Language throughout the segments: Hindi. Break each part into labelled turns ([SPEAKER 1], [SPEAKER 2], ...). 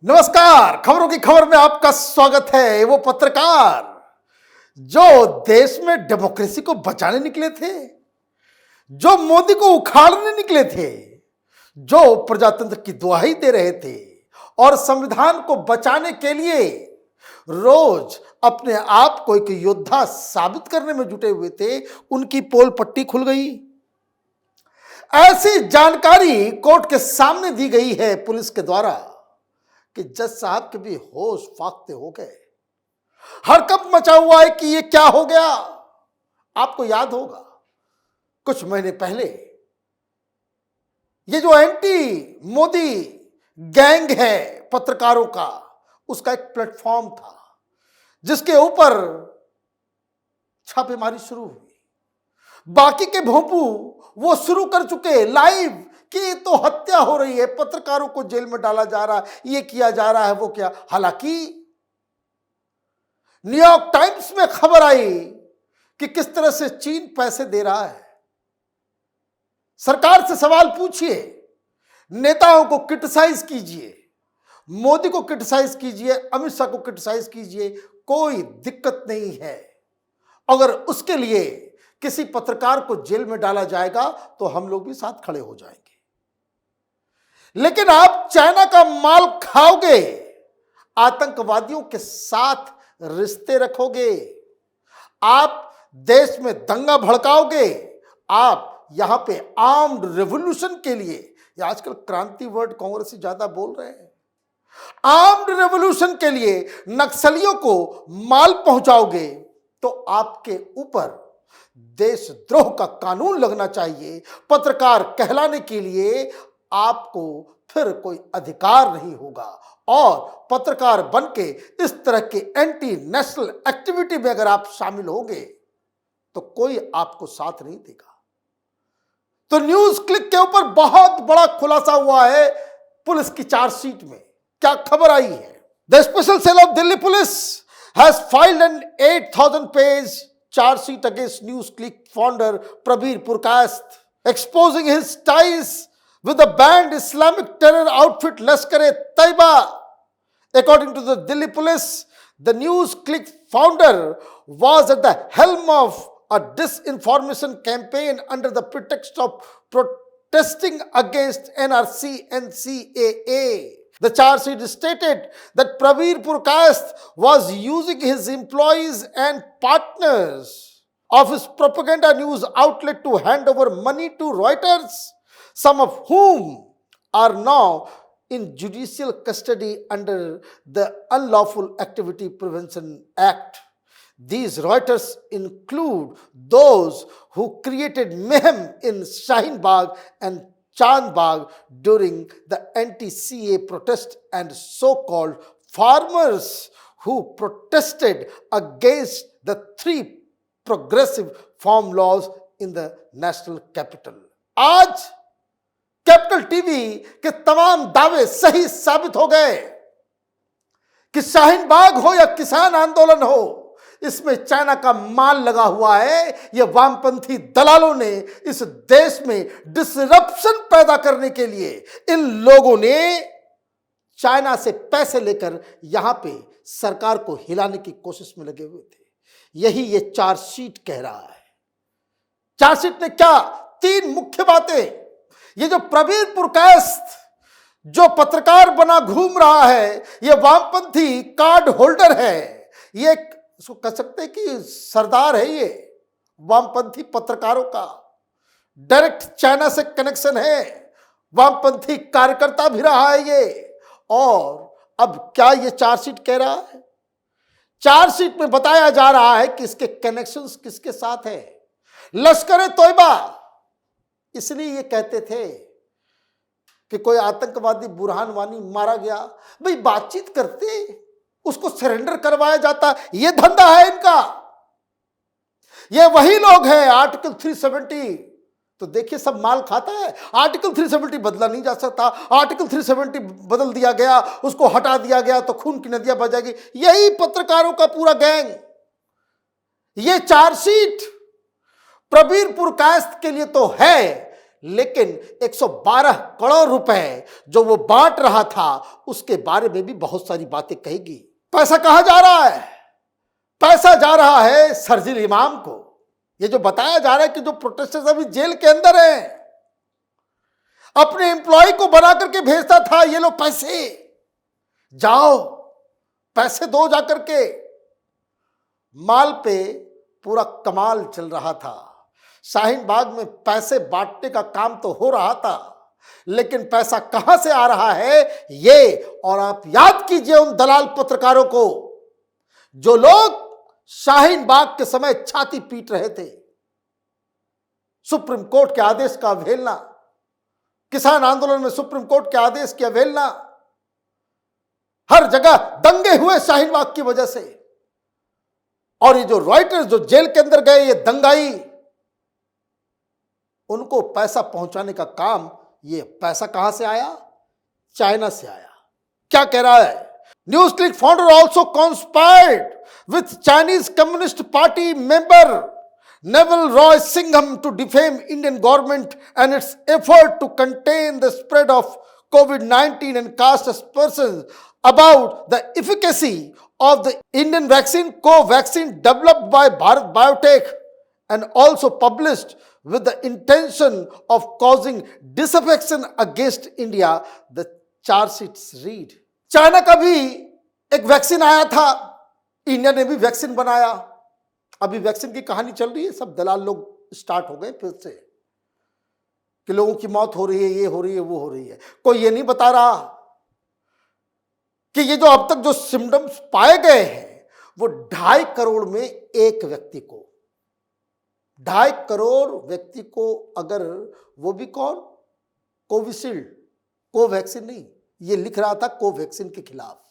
[SPEAKER 1] नमस्कार। खबरों की खबर में आपका स्वागत है। वो पत्रकार जो देश में डेमोक्रेसी को बचाने निकले थे, जो मोदी को उखाड़ने निकले थे, जो प्रजातंत्र की दुहाई दे रहे थे और संविधान को बचाने के लिए रोज अपने आप को एक योद्धा साबित करने में जुटे हुए थे, उनकी पोल पट्टी खुल गई। ऐसी जानकारी कोर्ट के सामने दी गई है पुलिस के द्वारा कि जज साहब के भी होश फाख्ते हो गए। हरकंप मचा हुआ है कि ये क्या हो गया। आपको याद होगा कुछ महीने पहले ये जो एंटी मोदी गैंग है पत्रकारों का, उसका एक प्लेटफॉर्म था जिसके ऊपर छापेमारी शुरू हुई। बाकी के भोंपू वो शुरू कर चुके लाइव कि तो हत्या हो रही है, पत्रकारों को जेल में डाला जा रहा है, ये किया जा रहा है, वो क्या। हालांकि न्यूयॉर्क टाइम्स में खबर आई कि किस तरह से चीन पैसे दे रहा है। सरकार से सवाल पूछिए, नेताओं को क्रिटिसाइज कीजिए, मोदी को क्रिटिसाइज कीजिए, अमित शाह को क्रिटिसाइज कीजिए, कोई दिक्कत नहीं है। अगर उसके लिए किसी पत्रकार को जेल में डाला जाएगा तो हम लोग भी साथ खड़े हो जाएंगे। लेकिन आप चाइना का माल खाओगे, आतंकवादियों के साथ रिश्ते रखोगे, आप देश में दंगा भड़काओगे, आप यहां पे आर्म्ड रेवोल्यूशन के लिए, ये आजकल क्रांति वर्ड कांग्रेस से ज्यादा बोल रहे हैं, आर्म्ड रेवोल्यूशन के लिए नक्सलियों को माल पहुंचाओगे तो आपके ऊपर देशद्रोह का कानून लगना चाहिए। पत्रकार कहलाने के लिए आपको फिर कोई अधिकार नहीं होगा और पत्रकार बनके इस तरह के एंटी नेशनल एक्टिविटी में अगर आप शामिल होंगे तो कोई आपको साथ नहीं देगा। तो न्यूज क्लिक के ऊपर बहुत बड़ा खुलासा हुआ है पुलिस की चार्जशीट में। क्या खबर आई है? The special cell of Delhi police has filed an 8,000 page charge sheet against NewsClick founder Prabir Purkayasth, exposing his ties with the banned Islamic terror outfit Lashkar-e-Taiba. According to the Delhi police, the NewsClick founder was at the helm of a disinformation campaign under the pretext of protesting against NRC-NCAA. The charge sheet stated that Prabir Purkayasth was using his employees and partners of his propaganda news outlet to hand over money to Reuters, some of whom are now in judicial custody under the Unlawful Activity Prevention Act. These Reuters include those who created mayhem in Shaheen Bagh and Chandbagh during the anti-CA protest and so-called farmers who protested against the 3 progressive farm laws in the national capital. आज कैपिटल टीवी के तमाम दावे सही साबित हो गए कि शाहीन बाग हो या किसान आंदोलन हो, इसमें चाइना का माल लगा हुआ है। ये वामपंथी दलालों ने इस देश में डिसरप्शन पैदा करने के लिए इन लोगों ने चाइना से पैसे लेकर यहां पे सरकार को हिलाने की कोशिश में लगे हुए थे। यही ये चार्जशीट कह रहा है। चार्जशीट ने क्या 3 मुख्य बातें, ये जो प्रबीर पुरकायस्थ जो पत्रकार बना घूम रहा है, ये वामपंथी कार्ड होल्डर है, ये इसको कह सकते हैं कि सरदार है, ये वामपंथी पत्रकारों का डायरेक्ट चाइना से कनेक्शन है, वामपंथी कार्यकर्ता भी रहा है ये। और अब क्या ये चार्जशीट कह रहा है? चार्जशीट में बताया जा रहा है कि इसके कनेक्शंस किसके साथ है। लश्कर-ए-तोयबा, इसलिए ये कहते थे कि कोई आतंकवादी बुरहान वानी मारा गया, भाई बातचीत करते, उसको सरेंडर करवाया जाता। ये धंधा है इनका। ये वही लोग हैं आर्टिकल 370, तो देखिए सब माल खाता है। आर्टिकल 370 बदला नहीं जा सकता, आर्टिकल 370 बदल दिया गया, उसको हटा दिया गया तो खून की नदियां बह जाएगी। यही पत्रकारों का पूरा गैंग। ये चार्जशीट प्रबीर पुरकायस्थ के लिए तो है, लेकिन 112 करोड़ रुपए जो वो बांट रहा था उसके बारे में भी बहुत सारी बातें कहेगी। पैसा कहां जा रहा है? पैसा जा रहा है शर्जील इमाम को। ये जो बताया जा रहा है कि जो प्रोटेस्टर्स अभी जेल के अंदर हैं, अपने एम्प्लॉय को बना करके भेजता था, ये लो पैसे, जाओ पैसे दो जाकर के। माल पे पूरा कमाल चल रहा था। शाहीन बाग में पैसे बांटने का काम तो हो रहा था, लेकिन पैसा कहां से आ रहा है ये, और आप याद कीजिए उन दलाल पत्रकारों को जो लोग शाहीन बाग के समय छाती पीट रहे थे। सुप्रीम कोर्ट के आदेश का अवहेलना, किसान आंदोलन में सुप्रीम कोर्ट के आदेश की अवहेलना, हर जगह दंगे हुए शाहीन बाग की वजह से। और ये जो रॉयटर्स जो जेल के अंदर गए, ये दंगाई, उनको पैसा पहुंचाने का काम, ये पैसा कहां से आया? चाइना से आया। क्या कह रहा है? News click founder also conspired with Chinese communist party member Neville Roy Singham to defame Indian government and its effort to contain the spread of COVID-19 and cast aspersions about the efficacy of the Indian vaccine Covaxin developed by Bharat Biotech and also published with the intention of causing disaffection against India, the charge sheets read. China का भी एक वैक्सीन आया था, इंडिया ने भी वैक्सीन बनाया। अभी वैक्सीन की कहानी चल रही है, सब दलाल लोग स्टार्ट हो गए फिर से कि लोगों की मौत हो रही है, ये हो रही है, वो हो रही है। कोई ये नहीं बता रहा कि ये जो अब तक जो सिम्टम्स पाए गए हैं वो 2.5 करोड़ में एक व्यक्ति को, 2.5 करोड़ व्यक्ति को, अगर वो भी कौन? कोविशील्ड, कोवैक्सीन नहीं, ये लिख रहा था कोवैक्सीन के खिलाफ,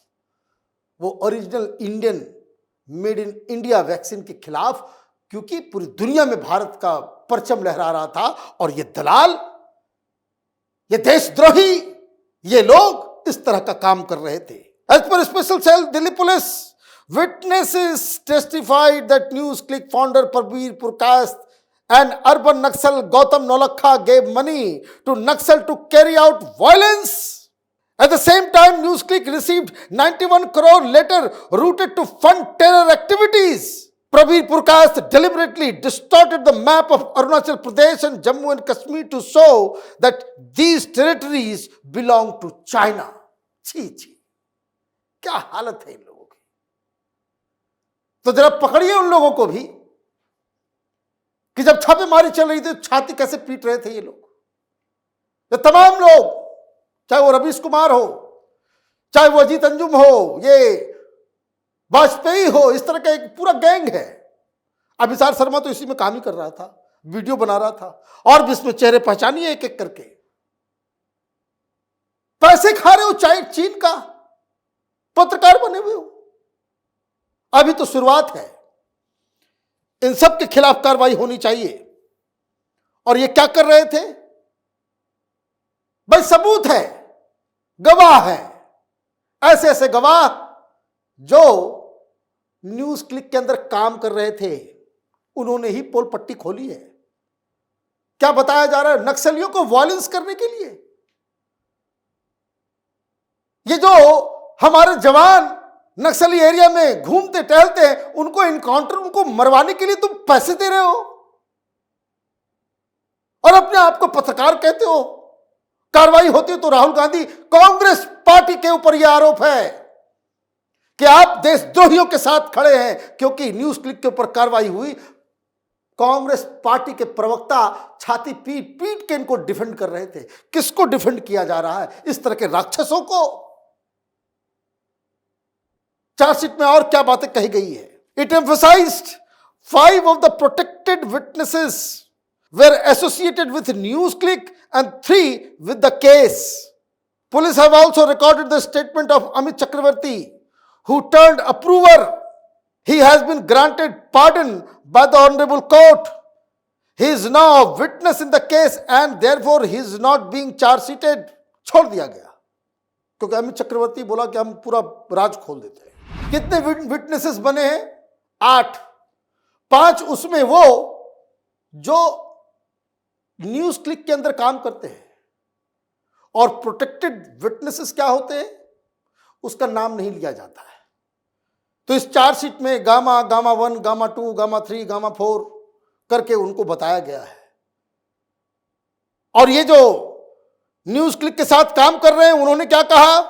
[SPEAKER 1] वो original Indian made in India vaccine के खिलाफ, क्योंकि पूरी दुनिया में भारत का परचम लहरा रहा था। और ये दलाल, ये देशद्रोही, ये लोग इस तरह का काम कर रहे थे। As per special cell Delhi police, witnesses testified that News Click founder Prabir Purkast and urban Naxal Gautam Nolakha gave money to Naxal to carry out violence. At the same time, NewsClick received 91 crore letter routed to fund terror activities. Prabir Purkast deliberately distorted the map of Arunachal Pradesh and Jammu and Kashmir to show that these territories belong to China. छी छी, क्या हालत है इन लोगों की। तो जरा पकड़िए उन लोगों को भी कि जब छापेमारी चल रही थी छाती कैसे पीट रहे थे ये लोग। ये तमाम लोग, चाहे वो रवीश कुमार हो, चाहे वो अजीत अंजुम हो, ये वाजपेयी हो, इस तरह का एक पूरा गैंग है। अभिसार शर्मा तो इसी में काम ही कर रहा था, वीडियो बना रहा था, और भी इसमें चेहरे पहचानिए एक एक करके। पैसे खा रहे हो चीन का, पत्रकार बने हुए हो। अभी तो शुरुआत है, इन सब के खिलाफ कार्रवाई होनी चाहिए। और ये क्या कर रहे थे भाई? सबूत है, गवाह है, ऐसे ऐसे गवाह जो न्यूज क्लिक के अंदर काम कर रहे थे, उन्होंने ही पोल पट्टी खोली है। क्या बताया जा रहा है? नक्सलियों को वायलेंस करने के लिए ये जो हमारे जवान नक्सली एरिया में घूमते टहलते हैं, उनको इनकाउंटर, उनको मरवाने के लिए तुम पैसे दे रहे हो और अपने आप को पत्रकार कहते हो। कार्रवाई होती है तो राहुल गांधी, कांग्रेस पार्टी के ऊपर यह आरोप है कि आप देशद्रोहियों के साथ खड़े हैं, क्योंकि न्यूज क्लिक के ऊपर कार्रवाई हुई। कांग्रेस पार्टी के प्रवक्ता छाती पीट पीट के इनको डिफेंड कर रहे थे। किसको डिफेंड किया जा रहा है? इस तरह के राक्षसों को। चार्जशीट में और क्या बातें कही गई है? It emphasised 5 of the protected witnesses were associated with NewsClick and 3 with the case. Police have also recorded the statement of Amit Chakravarti, who turned approver. He has been granted pardon by the Honorable Court. He is now a witness in the case and therefore he is not being charge sheeted. छोड़ दिया गया क्योंकि अमित चक्रवर्ती बोला कि हम पूरा राज खोल देते हैं। कितने विटनेसेस बने हैं? 8। 5 उसमें वो जो न्यूज क्लिक के अंदर काम करते हैं और प्रोटेक्टेड विटनेसेस क्या होते हैं उसका नाम नहीं लिया जाता है। तो इस चार्जशीट में gamma, gamma 1, gamma 2, gamma 3, gamma 4 करके उनको बताया गया है। और ये जो न्यूज क्लिक के साथ काम कर रहे हैं उन्होंने क्या कहा,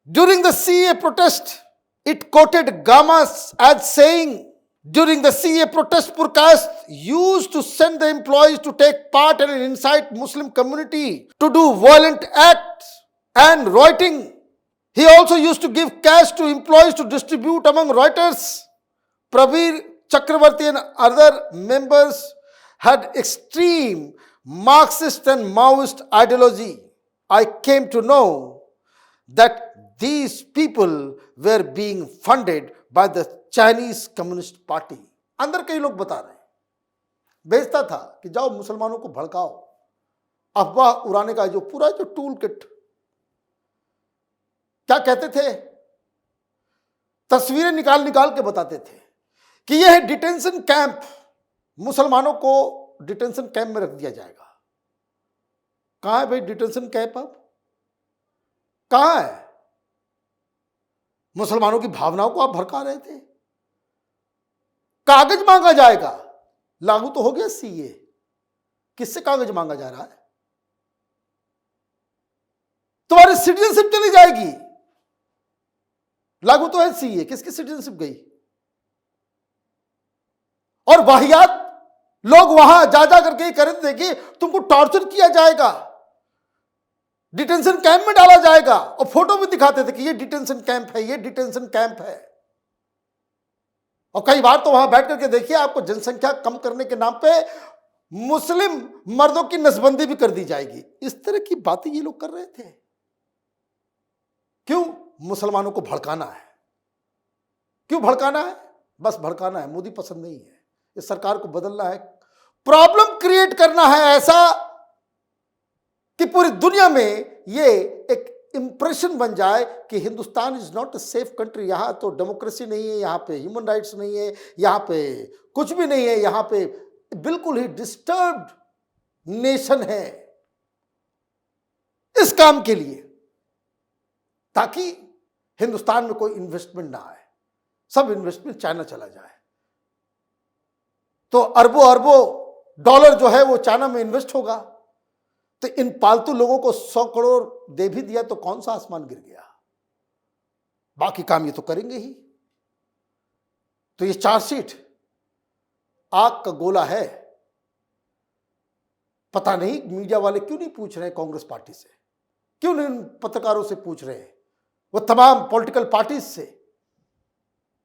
[SPEAKER 1] during the CA protest it quoted Gama as saying during the CA protest broadcast used to send the employees to take part and incite Muslim community to do violent acts and rioting. He also used to give cash to employees to distribute among rioters. Praveer Chakravarti and other members had extreme Marxist and Maoist ideology. I came to know that these people were being funded by the Chinese communist party. अंदर कई लोग बता रहे हैं, भेजता था कि जाओ मुसलमानों को भड़काओ, अफवाह उड़ाने का जो पूरा जो टूल किट। क्या कहते थे, तस्वीरें निकाल निकाल के बताते थे कि यह है डिटेंशन कैंप, मुसलमानों को डिटेंशन कैंप में रख दिया जाएगा। कहां है भाई डिटेंशन कैंप, अब कहां है? मुसलमानों की भावनाओं को आप भड़का रहे थे। कागज मांगा जाएगा, लागू तो हो गया सीए, किससे कागज मांगा जा रहा है? तुम्हारी सिटीजनशिप चली जाएगी, लागू तो है सीए, किसकी सिटीजनशिप गई? और वाहियात लोग वहां जा जा करके कह रहे थे कि तुमको टॉर्चर किया जाएगा, डिटेंशन कैंप में डाला जाएगा, और फोटो भी दिखाते थे कि ये डिटेंशन कैंप है, ये डिटेंशन कैंप है। और कई बार तो वहां बैठ करके देखिए, आपको जनसंख्या कम करने के नाम पे मुस्लिम मर्दों की नसबंदी भी कर दी जाएगी। इस तरह की बातें ये लोग कर रहे थे। क्यों? मुसलमानों को भड़काना है। क्यों भड़काना है? बस भड़काना है, मोदी पसंद नहीं है, इस सरकार को बदलना है, प्रॉब्लम क्रिएट करना है ऐसा कि पूरी दुनिया में ये एक इंप्रेशन बन जाए कि Hindustan is not a safe country. यहां तो डेमोक्रेसी नहीं है, यहां पे ह्यूमन राइट्स नहीं है, यहां पे कुछ भी नहीं है, यहां पे बिल्कुल ही डिस्टर्ब्ड नेशन है। इस काम के लिए, ताकि हिंदुस्तान में कोई इन्वेस्टमेंट ना आए, सब इन्वेस्टमेंट चाइना चला जाए। तो अरबों अरबों डॉलर जो है वो चाइना में इन्वेस्ट होगा। तो इन पालतू लोगों को 100 करोड़ दे भी दिया तो कौन सा आसमान गिर गया? बाकी काम ये तो करेंगे ही। तो ये चार्जशीट आग का गोला है। पता नहीं मीडिया वाले क्यों नहीं पूछ रहे कांग्रेस पार्टी से, क्यों नहीं पत्रकारों से पूछ रहे, वो तमाम पॉलिटिकल पार्टीज से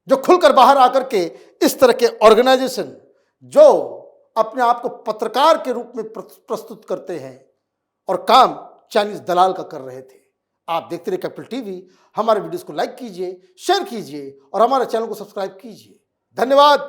[SPEAKER 1] जो खुलकर बाहर आकर के इस तरह के ऑर्गेनाइजेशन जो अपने आप को पत्रकार के रूप में प्रस्तुत करते हैं और काम चाइनीज दलाल का कर रहे थे। आप देखते रहिए कैपिटल टीवी। हमारे वीडियोस को लाइक कीजिए, शेयर कीजिए और हमारे चैनल को सब्सक्राइब कीजिए। धन्यवाद।